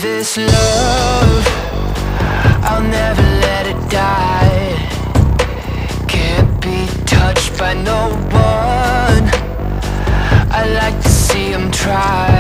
this love, I'll never let it die. Can't be touched by no one. I like to see 'em try.